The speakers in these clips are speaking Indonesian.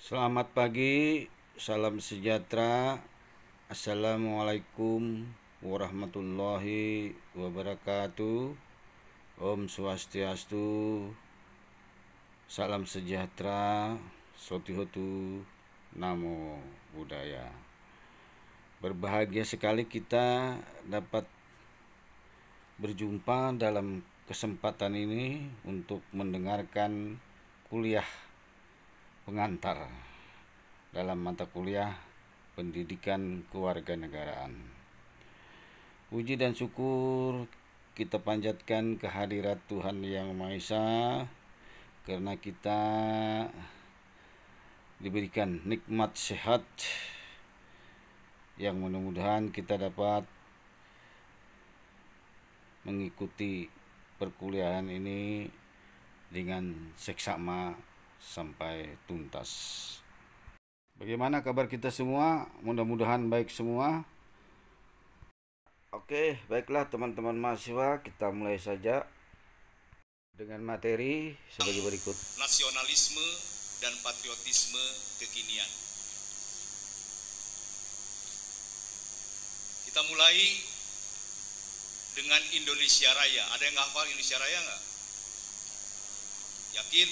Selamat pagi, salam sejahtera. Assalamualaikum warahmatullahi wabarakatuh. Om Swastiastu, salam sejahtera, Sotihotu, Namo Buddhaya. Berbahagia sekali kita dapat berjumpa dalam kesempatan ini untuk mendengarkan kuliah pengantar dalam mata kuliah pendidikan kewarganegaraan. Puji dan syukur kita panjatkan kehadirat Tuhan Yang Maha Esa karena kita diberikan nikmat sehat yang mudah-mudahan kita dapat mengikuti perkuliahan ini dengan seksama sampai tuntas. Bagaimana kabar kita semua? Mudah-mudahan baik semua. Oke, baiklah teman-teman mahasiswa, kita mulai saja dengan materi sebagai berikut. Nasionalisme dan patriotisme kekinian. Kita mulai dengan Indonesia Raya. Ada yang hafal Indonesia Raya nggak? Yakin?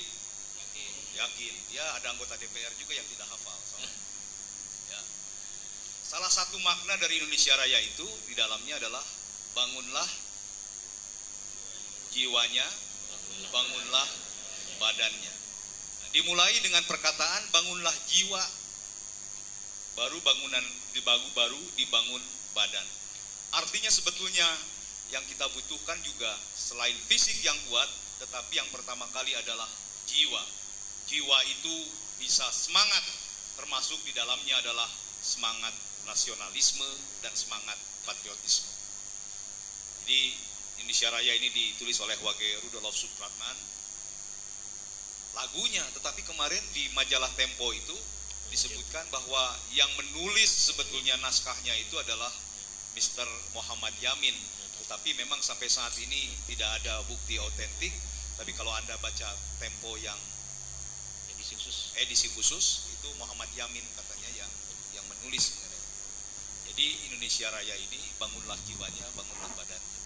Yakin. Ya, ada anggota DPR juga yang tidak hafal. Ya. Salah satu makna dari Indonesia Raya itu di dalamnya adalah bangunlah jiwanya, bangunlah badannya. Nah, dimulai dengan perkataan bangunlah jiwa, baru dibangun badan. Artinya sebetulnya yang kita butuhkan juga selain fisik yang kuat, tetapi yang pertama kali adalah jiwa. Jiwa itu bisa semangat, termasuk di dalamnya adalah semangat nasionalisme dan semangat patriotisme. Jadi Indonesia Raya ini ditulis oleh Wage Rudolf Supratman. Lagunya, tetapi kemarin di majalah Tempo itu disebutkan bahwa yang menulis sebetulnya naskahnya itu adalah Mr. Muhammad Yamin. Tetapi memang sampai saat ini tidak ada bukti otentik. Tapi kalau Anda baca Tempo yang edisi khusus itu Muhammad Yamin katanya yang menulis mengenai. Jadi Indonesia Raya ini bangunlah jiwanya, bangunlah badannya.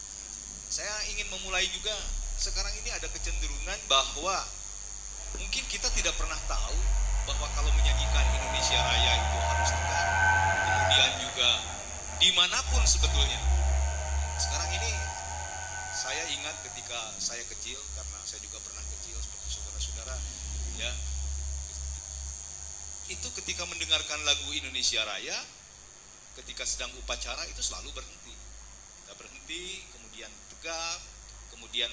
Saya ingin memulai juga, sekarang ini ada kecenderungan bahwa mungkin kita tidak pernah tahu bahwa kalau menyanyikan Indonesia Raya itu harus tegak. Kemudian juga dimanapun sebetulnya. Sekarang ini saya ingat ketika saya kecil, karena saya juga pernah kecil seperti saudara-saudara, ya. Itu ketika mendengarkan lagu Indonesia Raya, ketika sedang upacara itu selalu berhenti. Kita berhenti, kemudian tegap, kemudian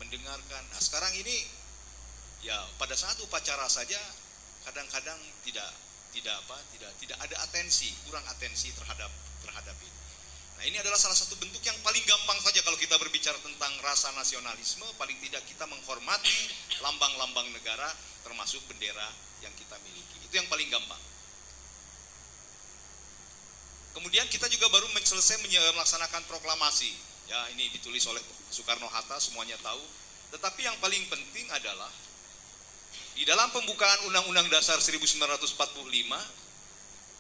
mendengarkan. Nah, sekarang ini ya pada saat upacara saja kadang-kadang tidak ada atensi, kurang atensi terhadap ini. Nah, ini adalah salah satu bentuk yang paling gampang saja kalau kita berbicara tentang rasa nasionalisme, paling tidak kita menghormati lambang-lambang negara termasuk bendera yang kita miliki. Itu yang paling gampang. Kemudian kita juga baru selesai melaksanakan proklamasi. Ya, ini ditulis oleh Soekarno-Hatta, semuanya tahu. Tetapi yang paling penting adalah di dalam pembukaan Undang-Undang Dasar 1945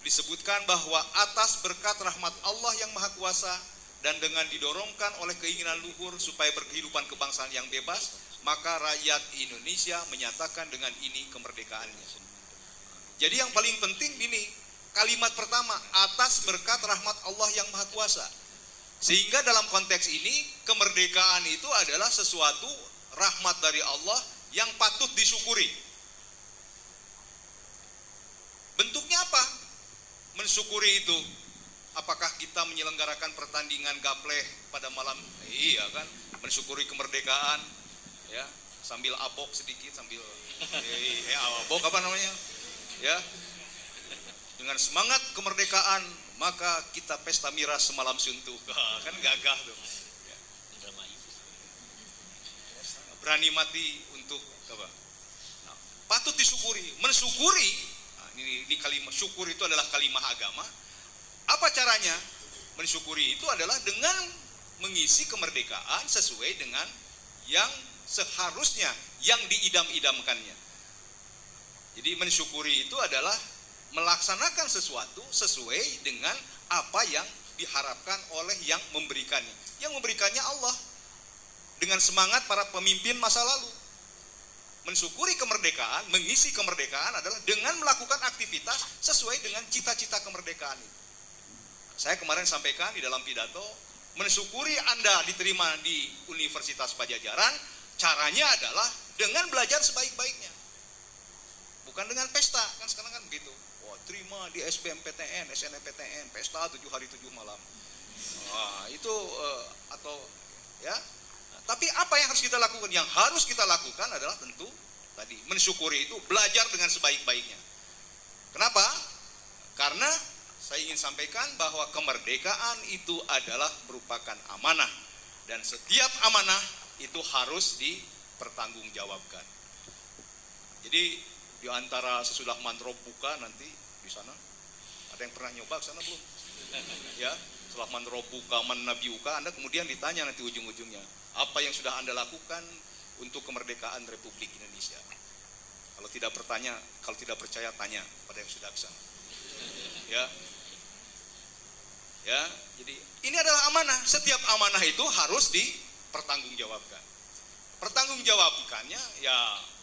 disebutkan bahwa atas berkat rahmat Allah yang Maha Kuasa dan dengan didorongkan oleh keinginan luhur supaya berkehidupan kebangsaan yang bebas, maka rakyat Indonesia menyatakan dengan ini kemerdekaannya. Jadi yang paling penting ini, kalimat pertama, atas berkat rahmat Allah yang Maha Kuasa. Sehingga dalam konteks ini, kemerdekaan itu adalah sesuatu rahmat dari Allah yang patut disyukuri. Bentuknya apa? Mensyukuri itu. Apakah kita menyelenggarakan pertandingan gapleh pada malam? Iya kan, mensyukuri kemerdekaan, ya, sambil abok sedikit, sambil abok apa namanya, ya, dengan semangat kemerdekaan maka kita pesta miras semalam suntuk, kan gagah tuh, ya. Berani mati untuk apa? Nah, patut disyukuri, mensyukuri. Ini kalimat syukur itu adalah kalimat agama. Apa caranya? Mensyukuri itu adalah dengan mengisi kemerdekaan sesuai dengan yang seharusnya, yang diidam-idamkannya. Jadi mensyukuri itu adalah melaksanakan sesuatu sesuai dengan apa yang diharapkan oleh yang memberikannya. Yang memberikannya Allah dengan semangat para pemimpin masa lalu. Mensyukuri kemerdekaan, mengisi kemerdekaan adalah dengan melakukan aktivitas sesuai dengan cita-cita kemerdekaan itu. Saya kemarin sampaikan di dalam pidato, mensyukuri Anda diterima di Universitas Pajajaran, caranya adalah dengan belajar sebaik-baiknya. Bukan dengan pesta, kan sekarang kan begitu. Wah, terima di SBMPTN, SNMPTN, pesta 7 hari 7 malam. Wah, itu atau ya. Tapi apa yang harus kita lakukan? Yang harus kita lakukan adalah tentu tadi mensyukuri itu, belajar dengan sebaik-baiknya. Kenapa? Karena saya ingin sampaikan bahwa kemerdekaan itu adalah merupakan amanah dan setiap amanah itu harus dipertanggungjawabkan. Jadi di antara sesudah mantrop buka nanti di sana ada yang pernah nyoba ke sana belum? Ya, setelah mantrop buka manabiuka, Anda kemudian ditanya nanti ujung-ujungnya, apa yang sudah Anda lakukan untuk kemerdekaan Republik Indonesia? Kalau tidak percaya tanya pada yang sudah ke sana. Ya, jadi ini adalah amanah. Setiap amanah itu harus dipertanggungjawabkan. Pertanggungjawabkannya ya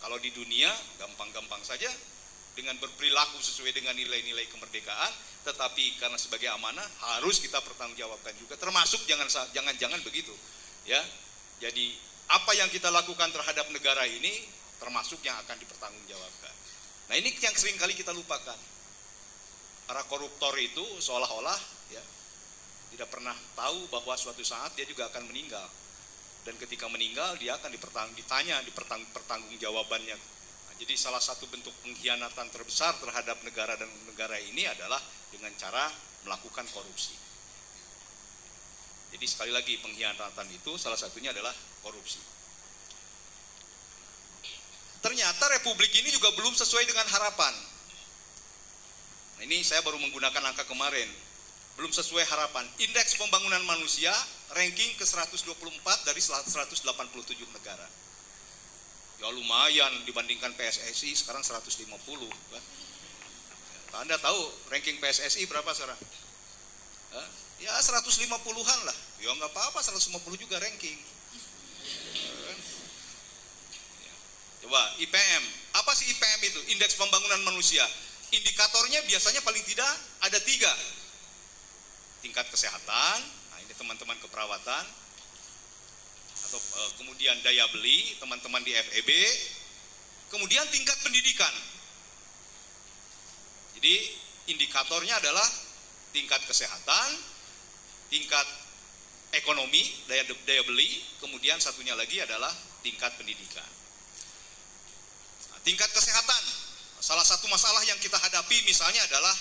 kalau di dunia gampang-gampang saja dengan berperilaku sesuai dengan nilai-nilai kemerdekaan, tetapi karena sebagai amanah harus kita pertanggungjawabkan juga, termasuk jangan begitu. Ya. Jadi apa yang kita lakukan terhadap negara ini termasuk yang akan dipertanggungjawabkan. Nah, ini yang sering kali kita lupakan. Para koruptor itu seolah-olah ya tidak pernah tahu bahwa suatu saat dia juga akan meninggal. Dan ketika meninggal dia akan ditanya pertanggungjawabannya. Nah, jadi salah satu bentuk pengkhianatan terbesar terhadap negara dan negara ini adalah dengan cara melakukan korupsi. Jadi sekali lagi pengkhianatan itu salah satunya adalah korupsi. Ternyata republik ini juga belum sesuai dengan harapan. Nah, ini saya baru menggunakan angka kemarin. Belum sesuai harapan. Indeks pembangunan manusia ranking ke 124 dari 187 negara. Ya lumayan dibandingkan PSSI sekarang 150. Kan? Anda tahu ranking PSSI berapa sekarang? Ya 150-an lah. Ya nggak apa-apa, 150 juga ranking. Coba IPM. Apa sih IPM itu? Indeks pembangunan manusia. Indikatornya biasanya paling tidak ada 3. Tingkat kesehatan, nah ini teman-teman keperawatan, atau kemudian daya beli, teman-teman di FEB, kemudian tingkat pendidikan. Jadi indikatornya adalah tingkat kesehatan, tingkat ekonomi, daya beli, kemudian satunya lagi adalah tingkat pendidikan. Nah, tingkat kesehatan, salah satu masalah yang kita hadapi misalnya adalah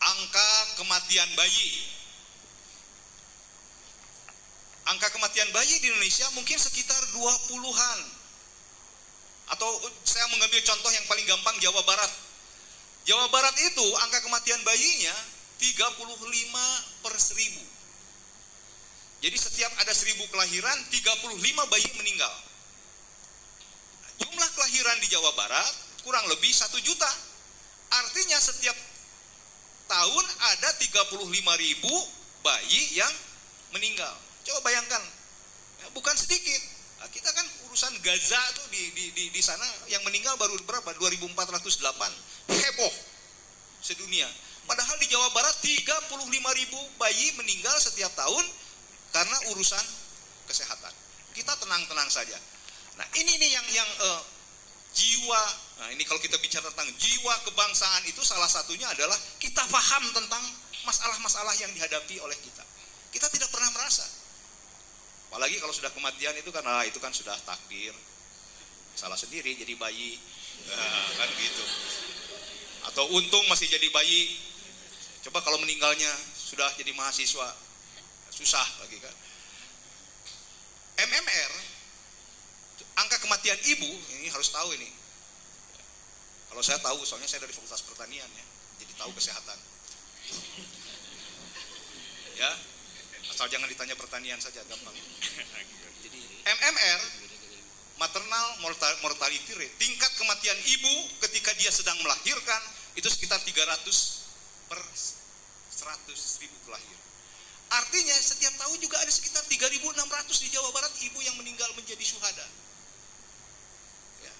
angka kematian bayi. Angka kematian bayi di Indonesia mungkin sekitar 20-an. Atau saya mengambil contoh yang paling gampang, Jawa Barat. Jawa Barat itu angka kematian bayinya 35/1000. Jadi setiap ada 1000 kelahiran, 35 bayi meninggal. Nah, jumlah kelahiran di Jawa Barat kurang lebih 1 juta. Artinya setiap tahun ada 35.000 bayi yang meninggal. Coba bayangkan, ya, bukan sedikit. Nah, kita kan urusan Gaza tuh di sana yang meninggal baru berapa? 2.408. Heboh sedunia. Padahal di Jawa Barat 35.000 bayi meninggal setiap tahun karena urusan kesehatan. Kita tenang-tenang saja. Nah, ini nih yang jiwa. Nah, ini kalau kita bicara tentang jiwa kebangsaan itu salah satunya adalah kita paham tentang masalah-masalah yang dihadapi oleh kita. Kita tidak pernah merasa. Apalagi kalau sudah kematian itu kan sudah takdir. Salah sendiri jadi bayi. Nah, kan gitu. Atau untung masih jadi bayi. Coba kalau meninggalnya sudah jadi mahasiswa. Susah lagi kan. MMR, angka kematian ibu, ini harus tahu ini. Kalau saya tahu, soalnya saya dari Fakultas Pertanian ya, jadi tahu kesehatan. Ya, asal jangan ditanya pertanian saja, gampang. Jadi MMR maternal mortality rate, tingkat kematian ibu ketika dia sedang melahirkan itu sekitar 300 per 100.000 kelahiran. Artinya setiap tahun juga ada sekitar 3.600 di Jawa Barat ibu yang meninggal menjadi syuhada. Ya.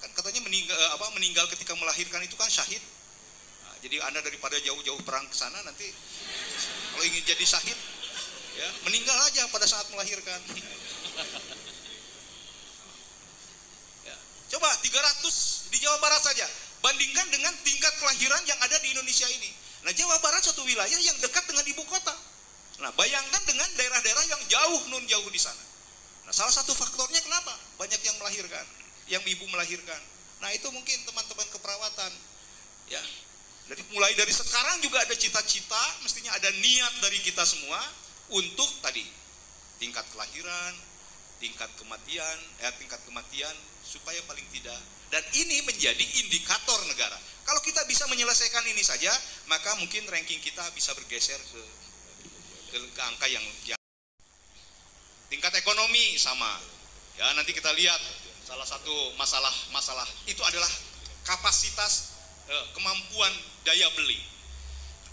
Kan katanya meninggal ketika melahirkan itu kan syahid. Nah, jadi Anda daripada jauh-jauh perang ke sana nanti kalau ingin jadi syahid, ya meninggal aja pada saat melahirkan. Ya. Coba 300 di Jawa Barat saja, bandingkan dengan tingkat kelahiran yang ada di Indonesia ini. Nah, Jawa Barat suatu wilayah yang dekat dengan ibu kota. Nah, bayangkan dengan daerah-daerah yang jauh di sana. Nah, salah satu faktornya kenapa banyak yang melahirkan, yang ibu melahirkan. Nah, itu mungkin teman-teman keperawatan. Ya, mulai dari sekarang juga ada cita-cita, mestinya ada niat dari kita semua untuk tadi tingkat kelahiran, tingkat kematian supaya paling tidak. Dan ini menjadi indikator negara. Kalau kita bisa menyelesaikan ini saja, maka mungkin ranking kita bisa bergeser ke angka yang tingkat ekonomi sama. Ya, nanti kita lihat salah satu masalah itu adalah kapasitas kemampuan daya beli.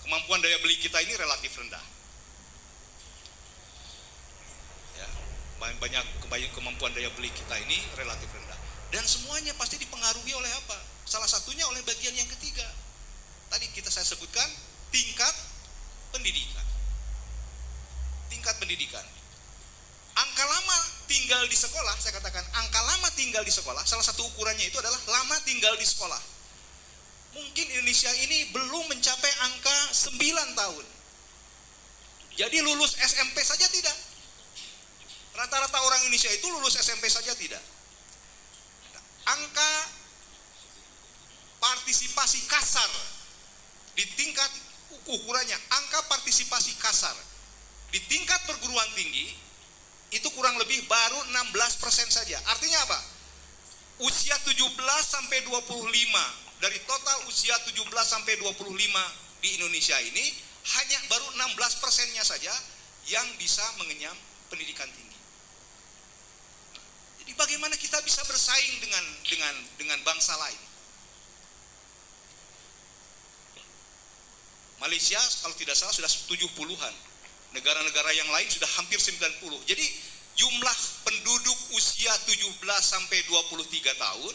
Kemampuan daya beli kita ini relatif rendah. Ya, banyak kemampuan daya beli kita ini relatif rendah. Dan semuanya pasti dipengaruhi oleh apa? Salah satunya oleh bagian yang ketiga. Tadi saya sebutkan tingkat pendidikan. Tingkat pendidikan. Angka lama tinggal di sekolah, saya katakan angka lama tinggal di sekolah, salah satu ukurannya itu adalah lama tinggal di sekolah. Mungkin Indonesia ini belum mencapai angka 9 tahun. Jadi lulus SMP saja tidak. Rata-rata orang Indonesia itu lulus SMP saja tidak. Angka partisipasi kasar di tingkat ukurannya, angka partisipasi kasar di tingkat perguruan tinggi itu kurang lebih baru 16% saja. Artinya apa? Usia 17 sampai 25 dari total usia 17 sampai 25 di Indonesia ini hanya baru 16%-nya saja yang bisa mengenyam pendidikan tinggi. Jadi bagaimana kita bisa bersaing dengan bangsa lain? Malaysia kalau tidak salah sudah 70-an. Negara-negara yang lain sudah hampir 90. Jadi jumlah penduduk usia 17 sampai 23 tahun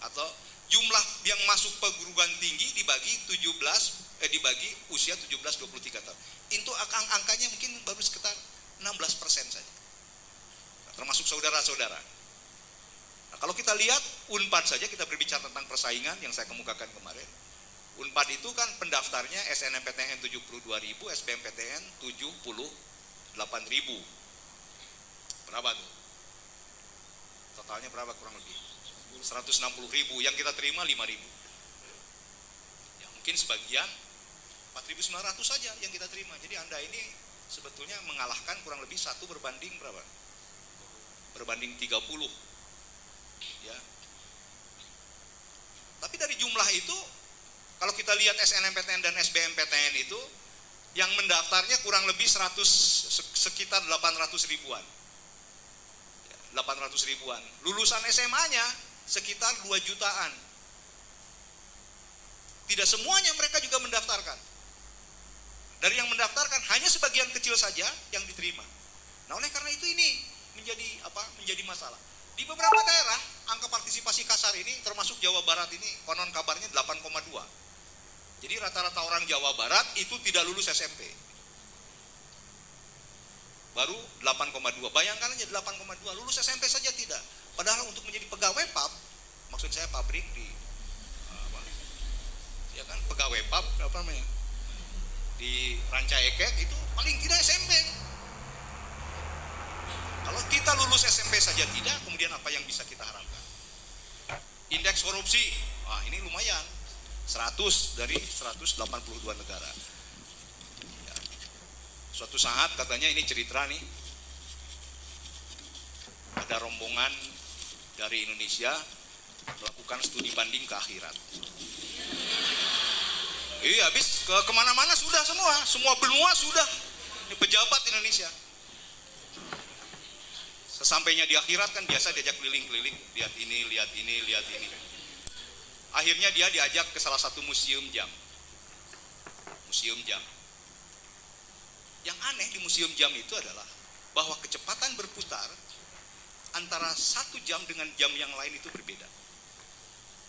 atau jumlah yang masuk perguruan tinggi dibagi usia 17-23 tahun. Itu angkanya mungkin baru sekitar 16% saja. Termasuk saudara-saudara. Nah, kalau kita lihat UNPAD saja, kita berbicara tentang persaingan yang saya kemukakan kemarin. UNPAD itu kan pendaftarnya SNMPTN 72.000, SBMPTN 78.000. Berapa tuh? Totalnya berapa kurang lebih? 160.000, yang kita terima 5.000. Ya, mungkin sebagian 4.900 saja yang kita terima. Jadi Anda ini sebetulnya mengalahkan kurang lebih 1 berbanding berapa? Berbanding 30. Ya. Tapi dari jumlah itu kalau kita lihat SNMPTN dan SBMPTN itu yang mendaftarnya kurang lebih sekitar 800 ribuan. 800 ribuan. Lulusan SMA-nya sekitar 2 jutaan. Tidak semuanya mereka juga mendaftarkan. Dari yang mendaftarkan hanya sebagian kecil saja yang diterima. Nah, oleh karena itu ini menjadi masalah. Di beberapa daerah angka partisipasi kasar ini termasuk Jawa Barat ini konon kabarnya 8,2. Jadi rata-rata orang Jawa Barat itu tidak lulus SMP. Baru 8,2. Bayangkan aja 8,2. Lulus SMP saja tidak. Padahal untuk menjadi pegawai pub, maksud saya pabrik ya kan, pegawai pub apa namanya? Di Ranca Ekek itu paling tidak SMP. Kalau kita lulus SMP saja tidak, kemudian apa yang bisa kita harapkan? Indeks korupsi, ini lumayan. 100 dari 182 negara. Ya. Suatu saat katanya ini cerita nih, ada rombongan dari Indonesia melakukan studi banding ke akhirat. Iya, habis kemana-mana sudah semua benua sudah. Ini pejabat Indonesia. Sesampainya di akhirat kan biasa diajak keliling-keliling, lihat ini, lihat ini, lihat ini. Akhirnya dia diajak ke salah satu museum jam. Museum jam. Yang aneh di museum jam itu adalah bahwa kecepatan berputar antara satu jam dengan jam yang lain itu berbeda.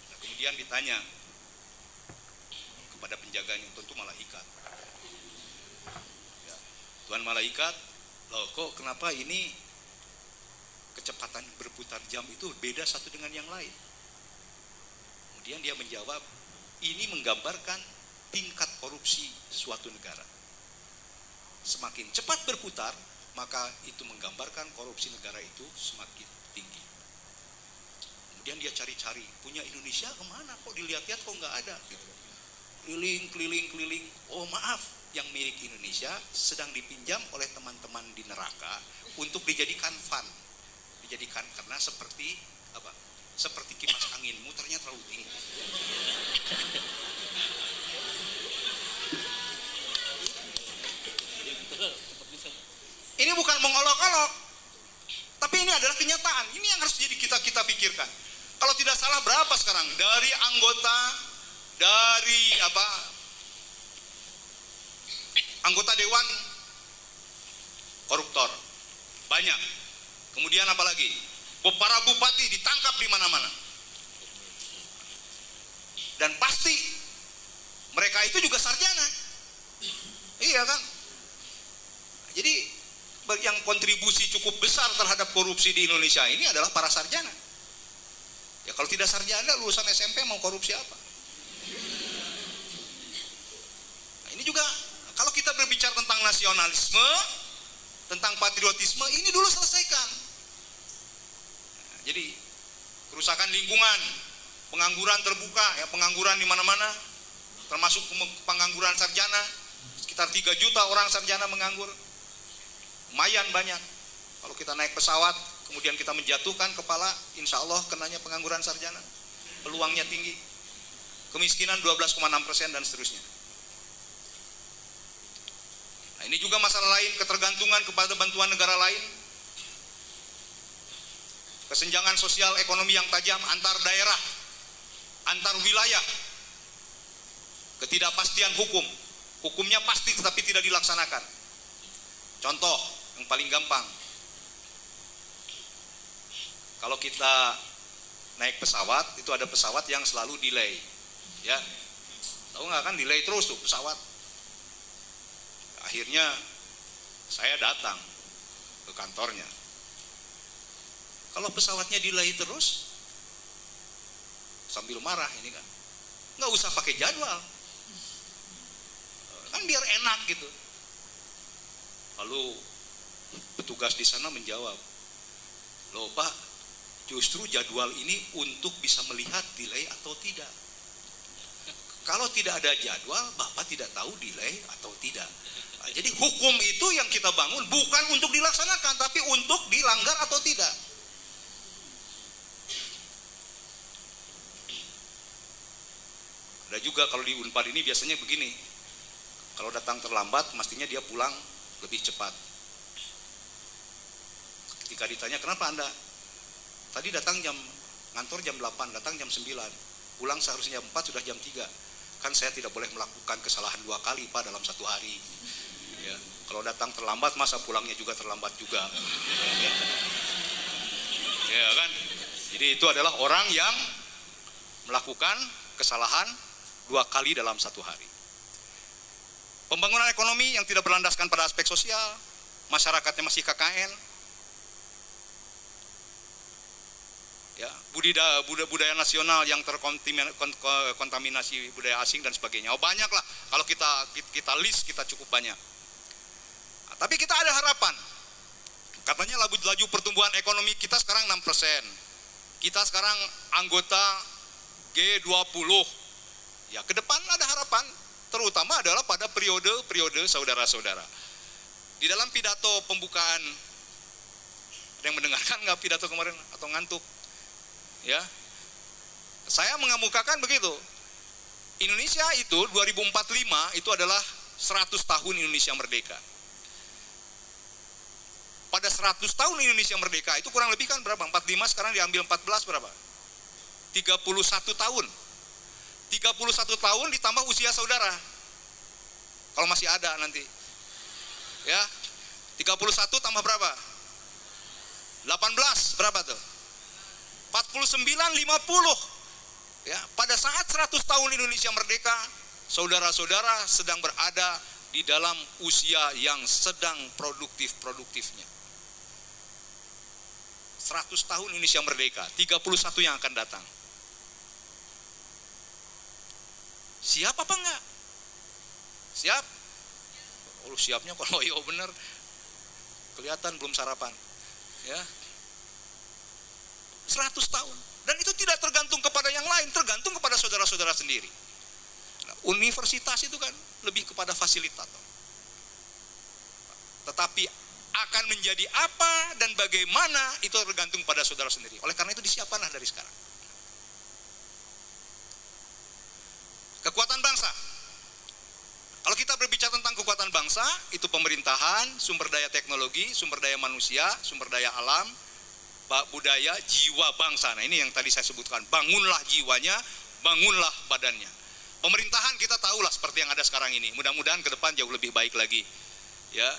Nah, kemudian ditanya kepada penjaganya, tentu malaikat. Ya, Tuhan malaikat, loh kok kenapa ini kecepatan berputar jam itu beda satu dengan yang lain? Kemudian dia menjawab, ini menggambarkan tingkat korupsi suatu negara. Semakin cepat berputar, maka itu menggambarkan korupsi negara itu semakin tinggi. Kemudian dia cari-cari, punya Indonesia kemana? Kok dilihat-lihat kok nggak ada? Gitu. Keliling. Oh maaf, yang milik Indonesia sedang dipinjam oleh teman-teman di neraka untuk dijadikan fund. Dijadikan karena seperti apa? Seperti kipas angin, muternya terlalu tinggi. Ini bukan mengolok-olok, tapi ini adalah kenyataan. Ini yang harus jadi kita pikirkan. Kalau tidak salah berapa sekarang dari anggota anggota dewan koruptor banyak. Kemudian apa lagi? Para bupati ditangkap di mana-mana. Dan pasti mereka itu juga sarjana. Iya kan? Jadi yang kontribusi cukup besar terhadap korupsi di Indonesia ini adalah para sarjana. Ya kalau tidak sarjana, lulusan SMP mau korupsi apa? Nah, ini juga kalau kita berbicara tentang nasionalisme, tentang patriotisme, ini dulu selesaikan. Nah, jadi kerusakan lingkungan, pengangguran terbuka, ya pengangguran di mana-mana, termasuk pengangguran sarjana, sekitar 3 juta orang sarjana menganggur. Lumayan banyak. Kalau kita naik pesawat, kemudian kita menjatuhkan kepala, insya Allah kenanya pengangguran sarjana. Peluangnya tinggi. Kemiskinan 12,6% dan seterusnya. Nah, ini juga masalah lain, ketergantungan kepada bantuan negara lain. Kesenjangan sosial ekonomi yang tajam antar daerah, antar wilayah. Ketidakpastian hukum. Hukumnya pasti tetapi tidak dilaksanakan. Contoh yang paling gampang, kalau kita naik pesawat, itu ada pesawat yang selalu delay, ya, tahu nggak kan, delay terus tuh pesawat. Akhirnya saya datang ke kantornya, kalau pesawatnya delay terus, sambil marah ini kan, nggak usah pakai jadwal, kan biar enak gitu. Lalu petugas di sana menjawab, loh Pak, justru jadwal ini untuk bisa melihat delay atau tidak. Kalau tidak ada jadwal, Bapak tidak tahu delay atau tidak. Nah, jadi hukum itu yang kita bangun bukan untuk dilaksanakan, tapi untuk dilanggar atau tidak. Ada juga kalau di Unpad ini biasanya begini, kalau datang terlambat, mestinya dia pulang lebih cepat. Ketika ditanya, kenapa Anda tadi datang ngantor jam 8, datang jam 9, pulang seharusnya jam 4, sudah jam 3. Kan saya tidak boleh melakukan kesalahan 2 kali Pak dalam 1 hari. Ya, kalau datang terlambat, masa pulangnya juga terlambat juga. Ya kan? Jadi itu adalah orang yang melakukan kesalahan 2 kali dalam 1 hari. Pembangunan ekonomi yang tidak berlandaskan pada aspek sosial, masyarakatnya masih KKN, ya, budaya nasional yang terkontaminasi budaya asing dan sebagainya. Oh, banyak lah, kalau kita list kita cukup banyak. Nah, tapi kita ada harapan. Katanya laju pertumbuhan ekonomi kita sekarang 6%. Kita sekarang anggota G20. Ya, ke depan ada harapan. Terutama adalah pada periode saudara-saudara. Di dalam pidato pembukaan, ada yang mendengarkan nggak pidato kemarin atau ngantuk? Ya, saya mengemukakan begitu. Indonesia itu 2045 itu adalah 100 tahun Indonesia merdeka. pada 100 tahun Indonesia merdeka itu kurang lebih kan berapa? 45 sekarang diambil 14 berapa? 31 tahun. 31 tahun ditambah usia saudara. Kalau masih ada nanti. Ya. 31 tambah berapa? 18 berapa tuh? 49 50. Ya, pada saat 100 tahun Indonesia merdeka, saudara-saudara sedang berada di dalam usia yang sedang produktif-produktifnya. 100 tahun Indonesia merdeka, 31 yang akan datang. Siap apa enggak? Siap? Oh, siapnya kalau iya bener. Kelihatan belum sarapan. Ya. 100 tahun. Dan itu tidak tergantung kepada yang lain, tergantung kepada saudara-saudara sendiri. Nah, universitas itu kan lebih kepada fasilitator. Tetapi akan menjadi apa dan bagaimana itu tergantung pada saudara sendiri. Oleh karena itu disiapkanlah dari sekarang. Kekuatan bangsa. Kalau kita berbicara tentang kekuatan bangsa, itu pemerintahan, sumber daya teknologi, sumber daya manusia, sumber daya alam, budaya, jiwa bangsa. Nah, ini yang tadi saya sebutkan, bangunlah jiwanya, bangunlah badannya. Pemerintahan kita tahulah seperti yang ada sekarang ini. Mudah-mudahan ke depan jauh lebih baik lagi. Ya.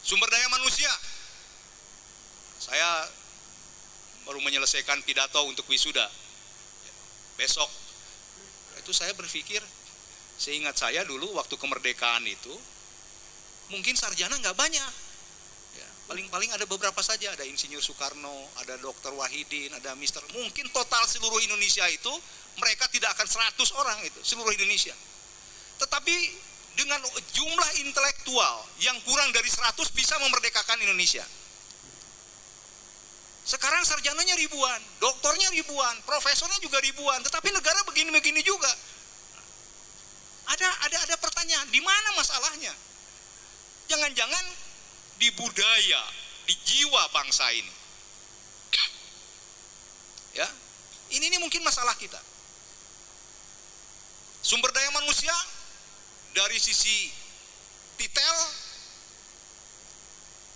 Sumber daya manusia. Saya baru menyelesaikan pidato untuk wisuda. Besok. Itu saya berpikir, seingat saya dulu waktu kemerdekaan itu, mungkin sarjana nggak banyak. Ya, paling-paling ada beberapa saja, ada Insinyur Soekarno, ada Dr. Wahidin, ada Mister. Mungkin total seluruh Indonesia itu, mereka tidak akan 100 orang itu, seluruh Indonesia. Tetapi dengan jumlah intelektual yang kurang dari 100 bisa memerdekakan Indonesia. Sekarang sarjananya ribuan, doktornya ribuan, profesornya juga ribuan, tetapi negara begini-begini juga. Ada pertanyaan, di mana masalahnya? Jangan-jangan di budaya, di jiwa bangsa ini. Ya, ini mungkin masalah kita. Sumber daya manusia dari sisi detail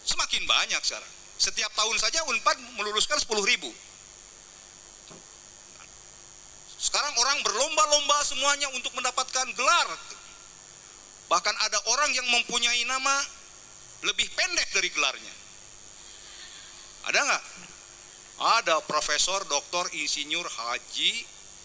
semakin banyak sekarang. Setiap tahun saja Unpad meluluskan 10.000. Sekarang orang berlomba-lomba semuanya untuk mendapatkan gelar. Bahkan ada orang yang mempunyai nama lebih pendek dari gelarnya. Ada nggak? Ada Profesor, Doktor, Insinyur, Haji,